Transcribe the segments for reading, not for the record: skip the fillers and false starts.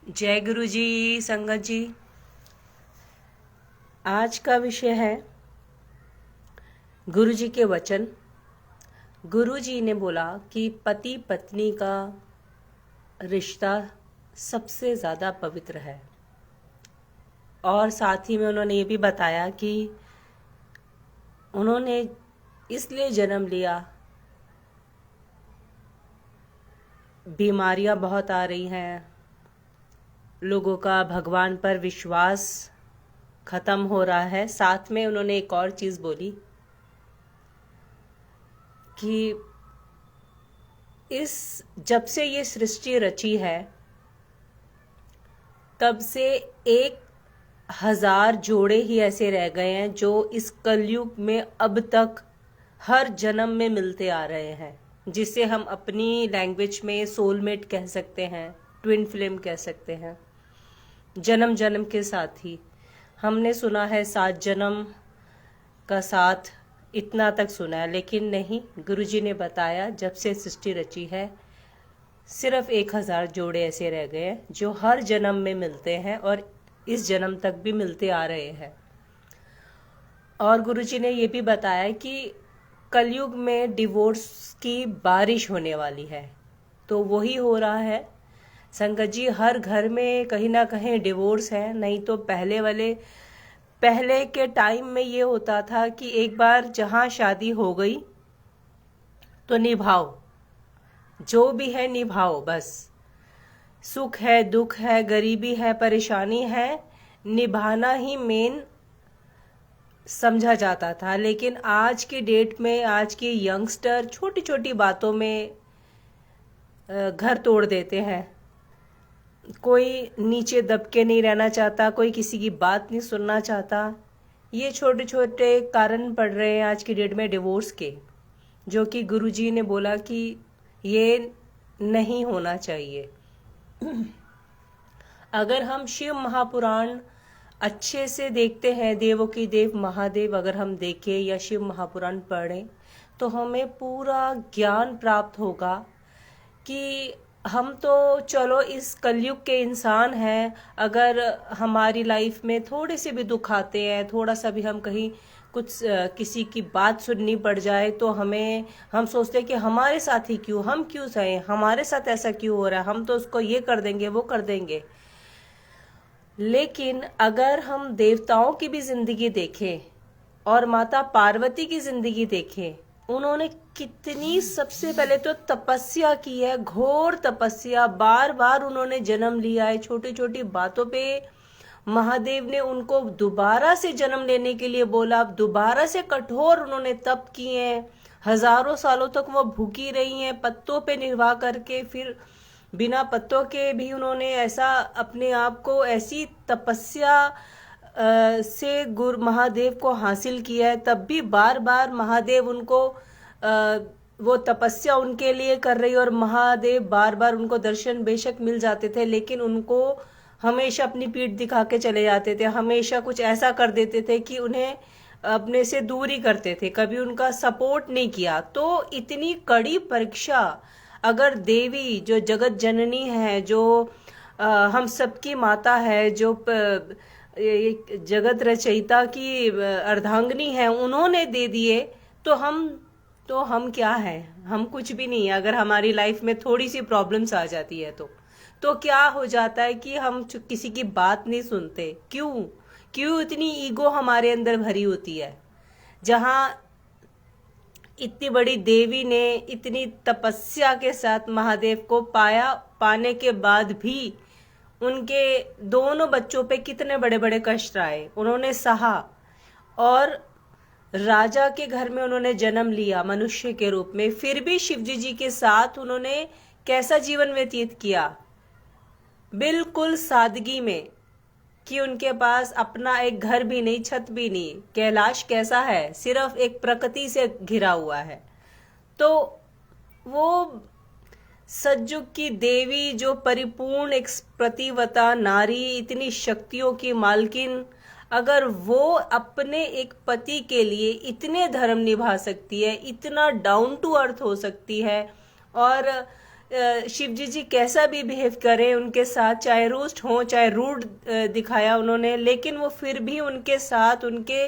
जय गुरु जी। संगत जी, आज का विषय है गुरु जी के वचन। गुरु जी ने बोला कि पति पत्नी का रिश्ता सबसे ज़्यादा पवित्र है, और साथ ही में उन्होंने ये भी बताया कि उन्होंने इसलिए जन्म लिया, बीमारियां बहुत आ रही हैं, लोगों का भगवान पर विश्वास खत्म हो रहा है। साथ में उन्होंने एक और चीज़ बोली कि जब से ये सृष्टि रची है तब से 1000 जोड़े ही ऐसे रह गए हैं जो इस कलयुग में अब तक हर जन्म में मिलते आ रहे हैं, जिसे हम अपनी लैंग्वेज में सोलमेट कह सकते हैं, ट्विन फ्लेम कह सकते हैं। जन्म जन्म के साथ ही हमने सुना है 7 जन्म का साथ, इतना तक सुना है, लेकिन नहीं, गुरुजी ने बताया जब से सृष्टि रची है सिर्फ 1000 जोड़े ऐसे रह गए हैं जो हर जन्म में मिलते हैं और इस जन्म तक भी मिलते आ रहे हैं। और गुरुजी ने ये भी बताया कि कलयुग में डिवोर्स की बारिश होने वाली है, तो वही हो रहा है संगत जी। हर घर में कहीं ना कहीं डिवोर्स है। नहीं तो पहले के टाइम में ये होता था कि एक बार जहाँ शादी हो गई तो निभाओ, जो भी है निभाओ, बस सुख है, दुख है, गरीबी है, परेशानी है, निभाना ही मेन समझा जाता था। लेकिन आज की डेट में आज के यंगस्टर छोटी छोटी बातों में घर तोड़ देते हैं। कोई नीचे दब के नहीं रहना चाहता, कोई किसी की बात नहीं सुनना चाहता। ये छोटे छोटे कारण पड़ रहे हैं आज की डेट में डिवोर्स के, जो कि गुरुजी ने बोला कि ये नहीं होना चाहिए। अगर हम शिव महापुराण अच्छे से देखते हैं, देवों की देव महादेव अगर हम देखें या शिव महापुराण पढ़ें, तो हमें पूरा ज्ञान प्राप्त होगा कि हम तो चलो इस कलयुग के इंसान हैं। अगर हमारी लाइफ में थोड़े से भी दुख आते हैं, थोड़ा सा भी हम कहीं कुछ किसी की बात सुननी पड़ जाए, तो हम सोचते हैं कि हमारे साथ ही क्यों, हम क्यों सहे, हमारे साथ ऐसा क्यों हो रहा है, हम तो उसको ये कर देंगे, वो कर देंगे। लेकिन अगर हम देवताओं की भी जिंदगी देखें और माता पार्वती की जिंदगी देखें, उन्होंने कितनी, सबसे पहले तो तपस्या की है, घोर तपस्या। बार बार उन्होंने जन्म लिया है, छोटी छोटी बातों पे महादेव ने उनको दोबारा से जन्म लेने के लिए बोला, दोबारा से कठोर उन्होंने तप किए हैं। हजारों सालों तक वो भूखी रही हैं, पत्तों पे निर्वाह करके, फिर बिना पत्तों के भी उन्होंने ऐसा अपने आप को, ऐसी तपस्या से गुरु महादेव को हासिल किया है। तब भी बार बार महादेव उनको वो तपस्या उनके लिए कर रही, और महादेव बार बार उनको दर्शन बेशक मिल जाते थे, लेकिन उनको हमेशा अपनी पीठ दिखा के चले जाते थे, हमेशा कुछ ऐसा कर देते थे कि उन्हें अपने से दूर ही करते थे, कभी उनका सपोर्ट नहीं किया। तो इतनी कड़ी परीक्षा, अगर देवी जो जगत जननी है, जो हम सबकी माता है, जो जगत रचयिता की अर्धांगिनी है, उन्होंने दे दिए, तो हम क्या है, हम कुछ भी नहीं है। अगर हमारी लाइफ में थोड़ी सी प्रॉब्लम्स आ जाती है तो क्या हो जाता है कि हम किसी की बात नहीं सुनते। क्यों इतनी ईगो हमारे अंदर भरी होती है। जहां इतनी बड़ी देवी ने इतनी तपस्या के साथ महादेव को पाया, पाने के बाद भी उनके दोनों बच्चों पे कितने बड़े बड़े कष्ट आए, उन्होंने सहा। और राजा के घर में उन्होंने जन्म लिया मनुष्य के रूप में, फिर भी शिवजी जी के साथ उन्होंने कैसा जीवन व्यतीत किया, बिल्कुल सादगी में, कि उनके पास अपना एक घर भी नहीं, छत भी नहीं। कैलाश कैसा है, सिर्फ एक प्रकृति से घिरा हुआ है। तो वो सतयुग की देवी, जो परिपूर्ण एक प्रतिवता नारी, इतनी शक्तियों की मालकिन, अगर वो अपने एक पति के लिए इतने धर्म निभा सकती है, इतना डाउन टू अर्थ हो सकती है, और शिव जी कैसा भी बिहेव करें उनके साथ, चाहे रोस्ट हो चाहे रूड दिखाया उन्होंने, लेकिन वो फिर भी उनके साथ, उनके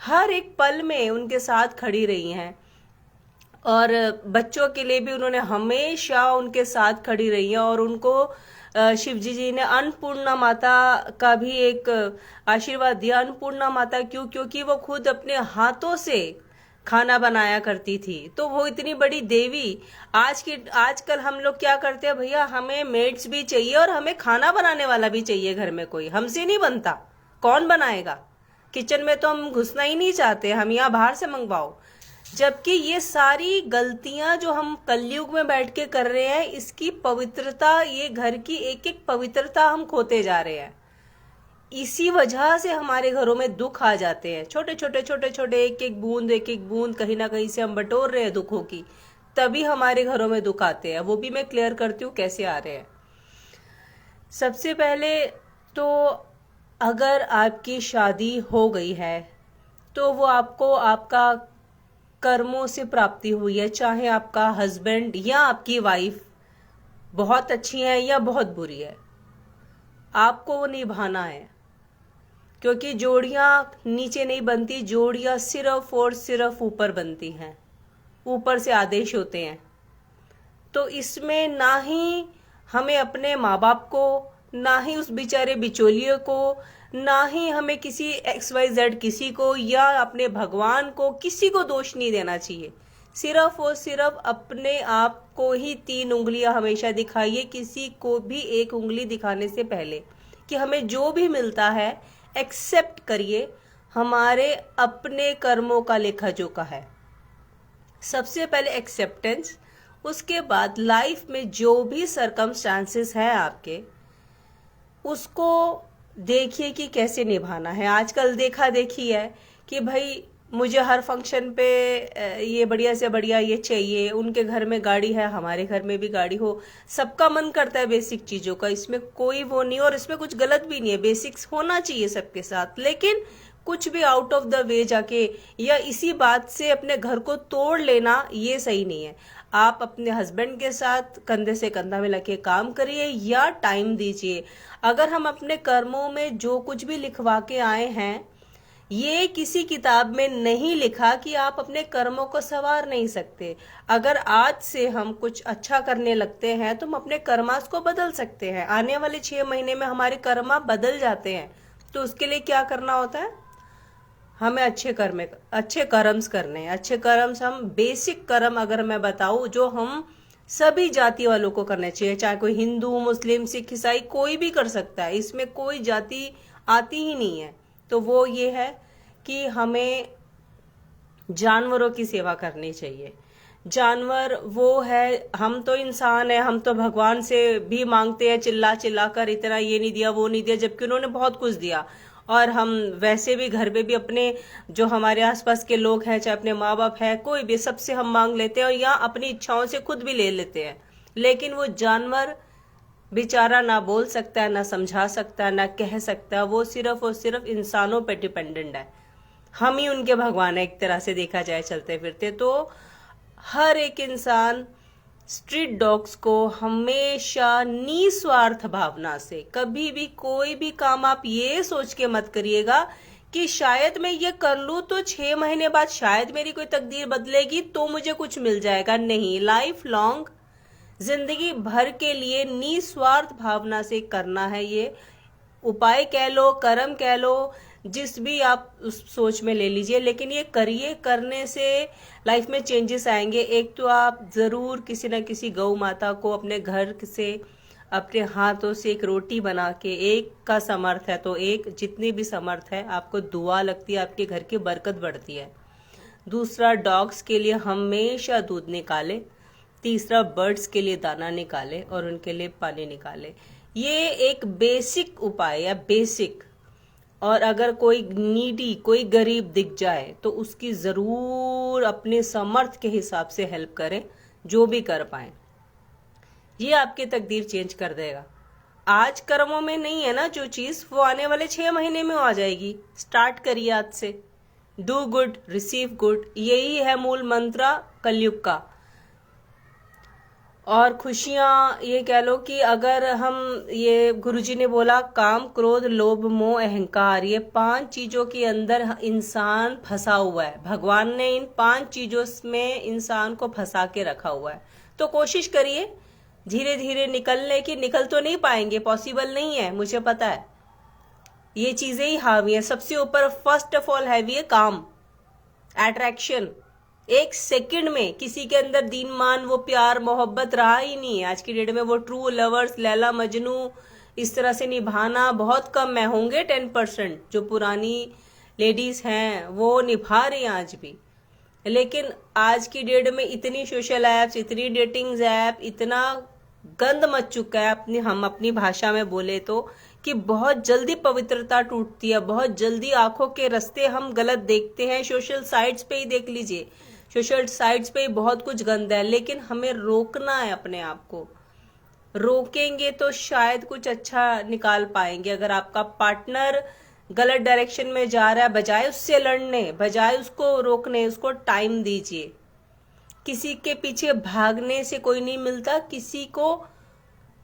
हर एक पल में उनके साथ खड़ी रही हैं। और बच्चों के लिए भी उन्होंने हमेशा उनके साथ खड़ी रही हैं। और उनको शिव जी ने अन्नपूर्णा माता का भी एक आशीर्वाद दिया। अन्नपूर्णा माता क्यों? क्योंकि वो खुद अपने हाथों से खाना बनाया करती थी। तो वो इतनी बड़ी देवी, आजकल हम लोग क्या करते हैं भैया, हमें मेड्स भी चाहिए और हमें खाना बनाने वाला भी चाहिए घर में, कोई हमसे नहीं बनता, कौन बनाएगा? किचन में तो हम घुसना ही नहीं चाहते, हम यहाँ बाहर से मंगवाओ। जबकि ये सारी गलतियां जो हम कलयुग में बैठ के कर रहे हैं, इसकी पवित्रता, ये घर की एक एक पवित्रता हम खोते जा रहे हैं। इसी वजह से हमारे घरों में दुख आ जाते हैं। छोटे छोटे एक एक बूंद कहीं ना कहीं से हम बटोर रहे हैं दुखों की, तभी हमारे घरों में दुख आते हैं। वो भी मैं क्लियर करती हूँ कैसे आ रहे हैं। सबसे पहले तो अगर आपकी शादी हो गई है तो वो आपको आपका कर्मों से प्राप्ति हुई है। चाहे आपका हस्बैंड या आपकी वाइफ बहुत अच्छी है या बहुत बुरी है, आपको वो निभाना है। क्योंकि जोड़ियां नीचे नहीं बनती, जोड़ियां सिर्फ और सिर्फ ऊपर बनती हैं, ऊपर से आदेश होते हैं। तो इसमें ना ही हमें अपने माँ बाप को, ना ही उस बेचारे बिचौलिए को, ना ही हमें किसी XYZ किसी को या अपने भगवान को, किसी को दोष नहीं देना चाहिए। सिर्फ और सिर्फ अपने आप को ही 3 उंगलियां हमेशा दिखाइए, किसी को भी 1 उंगली दिखाने से पहले, कि हमें जो भी मिलता है एक्सेप्ट करिए, हमारे अपने कर्मों का लेखा जोखा है। सबसे पहले एक्सेप्टेंस, उसके बाद लाइफ में जो भी सरकमस्टांसेस है आपके, उसको देखिए कि कैसे निभाना है। आजकल देखा देखी है कि भाई मुझे हर फंक्शन पे ये बढ़िया से बढ़िया ये चाहिए, उनके घर में गाड़ी है, हमारे घर में भी गाड़ी हो। सबका मन करता है बेसिक चीजों का, इसमें कोई वो नहीं, और इसमें कुछ गलत भी नहीं है, बेसिक्स होना चाहिए सबके साथ। लेकिन कुछ भी आउट ऑफ द वे जाके या इसी बात से अपने घर को तोड़ लेना, ये सही नहीं है। आप अपने हस्बैंड के साथ कंधे से कंधा मिला के काम करिए या टाइम दीजिए। अगर हम अपने कर्मों में जो कुछ भी लिखवा के आए हैं, ये किसी किताब में नहीं लिखा कि आप अपने कर्मों को संवार नहीं सकते। अगर आज से हम कुछ अच्छा करने लगते हैं तो हम अपने कर्मास को बदल सकते हैं। आने वाले 6 महीने में हमारे कर्मा बदल जाते हैं। तो उसके लिए क्या करना होता है? हमें अच्छे कर्म्स करने हैं। अच्छे कर्म्स, हम बेसिक कर्म अगर मैं बताऊं, जो हम सभी जाति वालों को करने चाहिए, चाहे कोई हिंदू, मुस्लिम, सिख, ईसाई, कोई भी कर सकता है, इसमें कोई जाति आती ही नहीं है। तो वो ये है कि हमें जानवरों की सेवा करनी चाहिए। जानवर वो है, हम तो इंसान है, हम तो भगवान से भी मांगते हैं चिल्ला चिल्ला कर, इतना ये नहीं दिया वो नहीं दिया, जबकि उन्होंने बहुत कुछ दिया। और हम वैसे भी घर में भी अपने जो हमारे आसपास के लोग हैं, चाहे अपने माँ बाप है, कोई भी, सबसे हम मांग लेते हैं और या अपनी इच्छाओं से खुद भी ले लेते हैं। लेकिन वो जानवर बेचारा ना बोल सकता है, ना समझा सकता है, ना कह सकता है, वो सिर्फ और सिर्फ इंसानों पे डिपेंडेंट है। हम ही उनके भगवान है एक तरह से देखा जाए चलते फिरते। तो हर एक इंसान स्ट्रीट डॉग्स को हमेशा निस्वार्थ भावना से, कभी भी कोई भी काम आप ये सोच के मत करिएगा कि शायद मैं ये कर लूं तो 6 महीने बाद शायद मेरी कोई तकदीर बदलेगी तो मुझे कुछ मिल जाएगा। नहीं, लाइफ लॉन्ग, जिंदगी भर के लिए निस्वार्थ भावना से करना है। ये उपाय कह लो, कर्म कह लो, जिस भी आप उस सोच में ले लीजिए, लेकिन ये करिए। करने से लाइफ में चेंजेस आएंगे। एक तो आप जरूर किसी न किसी गौ माता को अपने घर से अपने हाथों से एक रोटी बना के, एक का समर्थ है तो एक, जितनी भी समर्थ है, आपको दुआ लगती है, आपके घर की बरकत बढ़ती है। दूसरा, डॉग्स के लिए हमेशा दूध निकाले। तीसरा, बर्ड्स के लिए दाना निकाले और उनके लिए पानी निकाले। ये एक बेसिक उपाय है, बेसिक। और अगर कोई नीडी, कोई गरीब दिख जाए तो उसकी जरूर अपने समर्थ के हिसाब से हेल्प करें, जो भी कर पाए। ये आपकी तकदीर चेंज कर देगा। आज कर्मों में नहीं है ना जो चीज, वो आने वाले 6 महीने में आ जाएगी। स्टार्ट करिए आज से। डू गुड, रिसीव गुड, यही है मूल मंत्र कलयुग का। और खुशियाँ ये कह लो कि अगर हम, ये गुरुजी ने बोला, काम क्रोध लोभ मोह अहंकार, ये 5 चीजों के अंदर इंसान फंसा हुआ है। भगवान ने इन 5 चीजों में इंसान को फंसा के रखा हुआ है। तो कोशिश करिए धीरे धीरे निकलने की। निकल तो नहीं पाएंगे, पॉसिबल नहीं है, मुझे पता है। ये चीजें ही हावी है। सबसे ऊपर फर्स्ट ऑफ ऑल हैवी है काम, अट्रैक्शन। एक सेकंड में किसी के अंदर दीन मान, वो प्यार मोहब्बत रहा ही नहीं है। आज की डेट में वो ट्रू लवर्स, लैला मजनू इस तरह से निभाना बहुत कम है। होंगे 10% जो पुरानी लेडीज हैं वो निभा रही हैं आज भी। लेकिन आज की डेट में इतनी सोशल ऐप्स, इतनी डेटिंग्स ऐप, इतना गंद मच चुका है, हम अपनी भाषा में बोले तो, कि बहुत जल्दी पवित्रता टूटती है। बहुत जल्दी आंखों के रास्ते हम गलत देखते हैं। सोशल साइट्स पे ही देख लीजिए, सोशल साइट्स पे बहुत कुछ गंदा है। लेकिन हमें रोकना है अपने आप को। रोकेंगे तो शायद कुछ अच्छा निकाल पाएंगे। अगर आपका पार्टनर गलत डायरेक्शन में जा रहा है, बजाय उससे लड़ने, बजाय उसको रोकने, उसको टाइम दीजिए। किसी के पीछे भागने से कोई नहीं मिलता।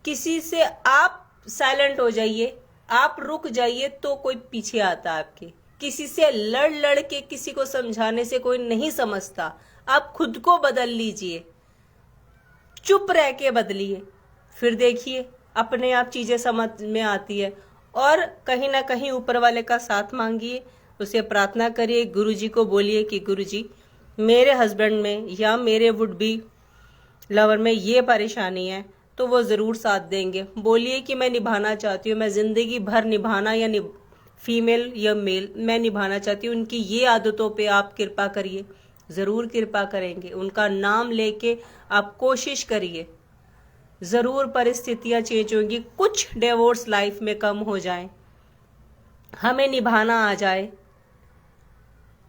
किसी से आप साइलेंट हो जाइए, आप रुक जाइए तो कोई पीछे आता है आपके। किसी से लड़ के किसी को समझाने से कोई नहीं समझता। आप खुद को बदल लीजिए, चुप रह के बदलिए, फिर देखिए अपने आप चीजें समझ में आती है। और कहीं ना कहीं ऊपर वाले का साथ मांगिए, उसे प्रार्थना करिए। गुरुजी को बोलिए कि गुरुजी, मेरे हस्बैंड में या मेरे वुड बी लवर में ये परेशानी है, तो वो जरूर साथ देंगे। बोलिए कि मैं निभाना चाहती हूँ, मैं जिंदगी भर निभाना, या फीमेल या मेल, मैं निभाना चाहती हूँ। उनकी ये आदतों पे आप कृपा करिए। जरूर कृपा करेंगे। उनका नाम लेके आप कोशिश करिए, जरूर परिस्थितियां चेंज होंगी। कुछ डिवोर्स लाइफ में कम हो जाए, हमें निभाना आ जाए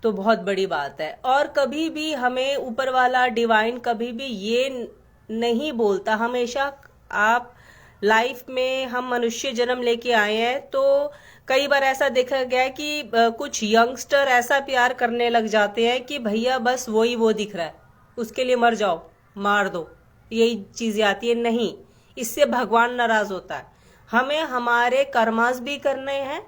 तो बहुत बड़ी बात है। और कभी भी हमें ऊपर वाला डिवाइन कभी भी ये नहीं बोलता। हमेशा आप लाइफ में, हम मनुष्य जन्म लेके आए हैं, तो कई बार ऐसा देखा गया है कि कुछ यंगस्टर ऐसा प्यार करने लग जाते हैं कि भैया बस वही वो दिख रहा है, उसके लिए मर जाओ, मार दो, यही चीजें आती है। नहीं, इससे भगवान नाराज होता है। हमें हमारे कर्मास भी करने हैं,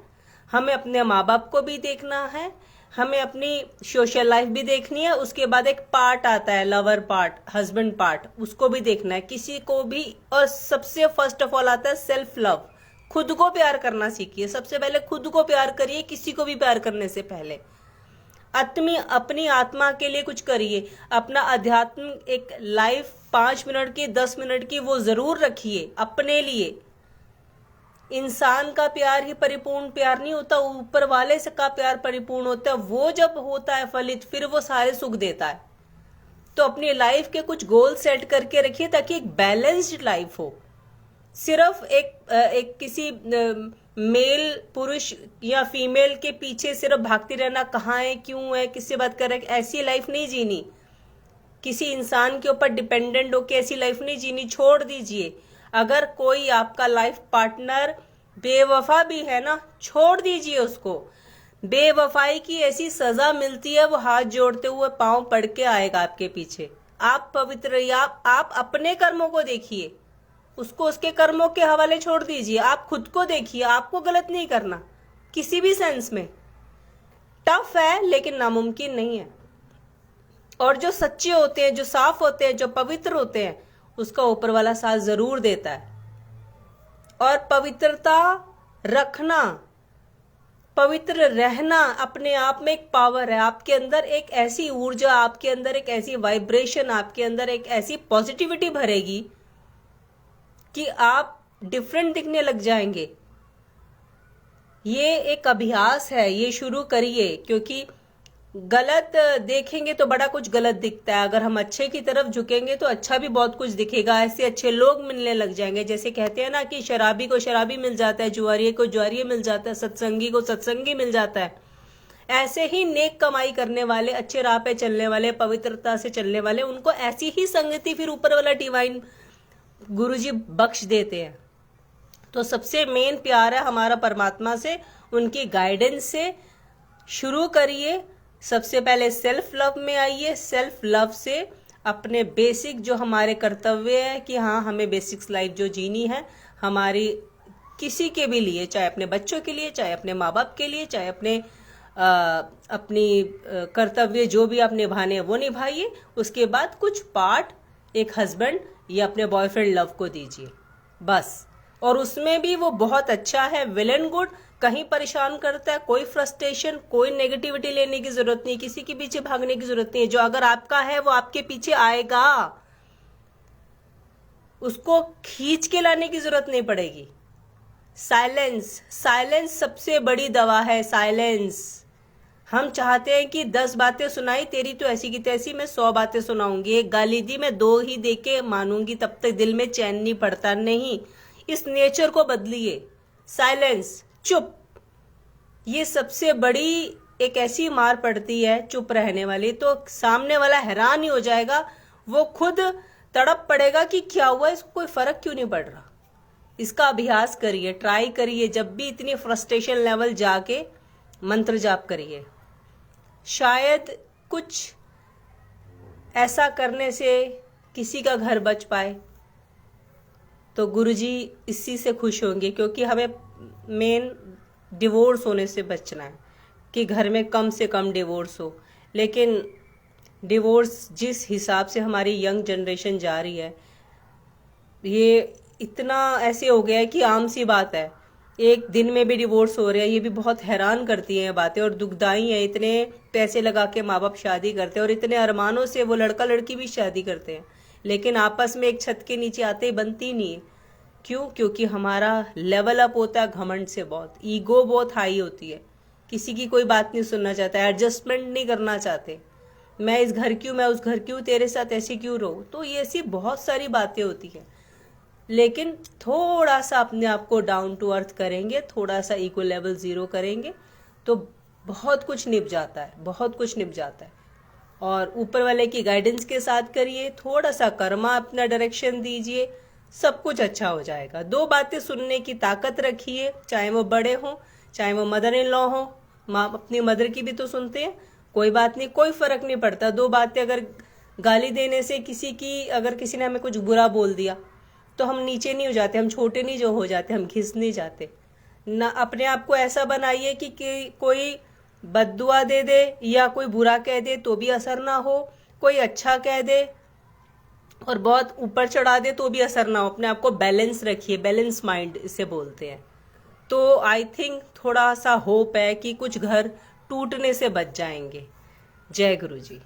हमें अपने माँ बाप को भी देखना है, हमें अपनी सोशल लाइफ भी देखनी है। उसके बाद एक पार्ट आता है, लवर पार्ट, हस्बैंड पार्ट, उसको भी देखना है किसी को भी। और सबसे फर्स्ट ऑफ ऑल आता है सेल्फ लव। खुद को प्यार करना सीखिए। सबसे पहले खुद को प्यार करिए, किसी को भी प्यार करने से पहले। अपनी आत्मा के लिए कुछ करिए। अपना अध्यात्म एक लाइफ 5 मिनट की, 10 मिनट की, वो जरूर रखिए अपने लिए। इंसान का प्यार ही परिपूर्ण प्यार नहीं होता, ऊपर वाले से का प्यार परिपूर्ण होता है। वो जब होता है फलित, फिर वो सारे सुख देता है। तो अपनी लाइफ के कुछ गोल सेट करके रखिए ताकि एक बैलेंस्ड लाइफ हो। सिर्फ एक किसी मेल पुरुष या फीमेल के पीछे सिर्फ भागती रहना, कहाँ है, क्यों है, किससे बात कर रहे, ऐसी लाइफ नहीं जीनी। किसी इंसान के ऊपर डिपेंडेंट होकर ऐसी लाइफ नहीं जीनी, छोड़ दीजिए। अगर कोई आपका लाइफ पार्टनर बेवफा भी है ना, छोड़ दीजिए उसको। बेवफाई की ऐसी सजा मिलती है, वो हाथ जोड़ते हुए पांव पड़ के आएगा आपके पीछे। आप पवित्र, आप अपने कर्मों को देखिए, उसको उसके कर्मों के हवाले छोड़ दीजिए। आप खुद को देखिए, आपको गलत नहीं करना किसी भी सेंस में। टफ है लेकिन नामुमकिन नहीं है। और जो सच्चे होते हैं, जो साफ होते हैं, जो पवित्र होते हैं, उसका ऊपर वाला साथ जरूर देता है। और पवित्रता रखना, पवित्र रहना अपने आप में एक पावर है। आपके अंदर एक ऐसी ऊर्जा, आपके अंदर एक ऐसी वाइब्रेशन, आपके अंदर एक ऐसी पॉजिटिविटी भरेगी कि आप डिफरेंट दिखने लग जाएंगे। ये एक अभ्यास है, ये शुरू करिए। क्योंकि गलत देखेंगे तो बड़ा कुछ गलत दिखता है, अगर हम अच्छे की तरफ झुकेंगे तो अच्छा भी बहुत कुछ दिखेगा। ऐसे अच्छे लोग मिलने लग जाएंगे। जैसे कहते हैं ना कि शराबी को शराबी मिल जाता है, जुआरिये को जुआरिये मिल जाता है, सत्संगी को सत्संगी मिल जाता है। ऐसे ही नेक कमाई करने वाले, अच्छे राह पे चलने वाले, पवित्रता से चलने वाले, उनको ऐसी ही संगति फिर ऊपर वाला डिवाइन गुरुजी बख्श देते हैं। तो सबसे मेन प्यार है हमारा परमात्मा से, उनकी गाइडेंस से। शुरू करिए। सबसे पहले सेल्फ लव में आइए, सेल्फ लव से अपने बेसिक जो हमारे कर्तव्य है कि हाँ हमें बेसिक्स लाइफ जो जीनी है हमारी, किसी के भी लिए, चाहे अपने बच्चों के लिए, चाहे अपने माँ बाप के लिए, चाहे अपनी कर्तव्य जो भी आप निभाने हैं वो निभाइए। उसके बाद कुछ पार्ट एक हस्बैंड या अपने बॉयफ्रेंड लव को दीजिए बस। और उसमें भी वो बहुत अच्छा है, वेल एंड गुड, कहीं परेशान करता है, कोई फ्रस्ट्रेशन, कोई नेगेटिविटी लेने की जरूरत नहीं, किसी के पीछे भागने की जरूरत नहीं है। जो अगर आपका है वो आपके पीछे आएगा, उसको खींच के लाने की जरूरत नहीं पड़ेगी। साइलेंस, साइलेंस सबसे बड़ी दवा है, साइलेंस। हम चाहते हैं कि 10 बातें सुनाई, तेरी तो ऐसी की तैसी, मैं 100 बातें सुनाऊंगी। एक गाली दी, मैं 2 ही दे के मानूंगी, तब तक दिल में चैन नहीं पड़ता। नहीं, इस नेचर को बदलिए। साइलेंस, चुप, ये सबसे बड़ी एक ऐसी मार पड़ती है चुप रहने वाली, तो सामने वाला हैरान ही हो जाएगा, वो खुद तड़प पड़ेगा कि क्या हुआ, इसको कोई फर्क क्यों नहीं पड़ रहा। इसका अभ्यास करिए, ट्राई करिए, जब भी इतनी फ्रस्ट्रेशन लेवल जाके मंत्र जाप करिए। शायद कुछ ऐसा करने से किसी का घर बच पाए, तो गुरुजी इसी से खुश होंगे, क्योंकि हमें मेन डिवोर्स होने से बचना है कि घर में कम से कम डिवोर्स हो। लेकिन डिवोर्स जिस हिसाब से हमारी यंग जनरेशन जा रही है, ये इतना ऐसे हो गया है कि आम सी बात है, एक दिन में भी डिवोर्स हो रहा है। ये भी बहुत हैरान करती हैं बातें और दुखदाई हैं। इतने पैसे लगा के माँ बाप शादी करते हैं और इतने अरमानों से वो लड़का लड़की भी शादी करते हैं, लेकिन आपस में एक छत के नीचे आते ही बनती नहीं है। क्यों? क्योंकि हमारा लेवल अप होता है घमंड से, बहुत ईगो बहुत हाई होती है, किसी की कोई बात नहीं सुनना चाहता, एडजस्टमेंट नहीं करना चाहते। मैं इस घर क्यों, मैं उस घर क्यों, तेरे साथ ऐसी क्यों रहूं। तो ये ऐसी बहुत सारी बातें होती हैं। लेकिन थोड़ा सा अपने आप को डाउन टू अर्थ करेंगे, थोड़ा सा ईगो लेवल 0 करेंगे, तो बहुत कुछ निभ जाता है, बहुत कुछ निभ जाता है। और ऊपर वाले की गाइडेंस के साथ करिए, थोड़ा सा कर्मा अपना डायरेक्शन दीजिए, सब कुछ अच्छा हो जाएगा। 2 बातें सुनने की ताकत रखिए, चाहे वो बड़े हों, चाहे वो मदर इन लॉ हो। माँ अपनी मदर की भी तो सुनते हैं, कोई बात नहीं, कोई फर्क नहीं पड़ता। 2 बातें, अगर गाली देने से किसी की, अगर किसी ने हमें कुछ बुरा बोल दिया तो हम नीचे नहीं हो जाते, हम छोटे नहीं जो हो जाते, हम घिस नहीं जाते ना। अपने आप को ऐसा बनाइए कि कोई बद्दुआ दे दे या कोई बुरा कह दे तो भी असर ना हो, कोई अच्छा कह दे और बहुत ऊपर चढ़ा दे तो भी असर ना हो। अपने आप को बैलेंस रखिए, बैलेंस माइंड इसे बोलते हैं। तो आई थिंक थोड़ा सा होप है कि कुछ घर टूटने से बच जाएंगे। जय गुरु जी।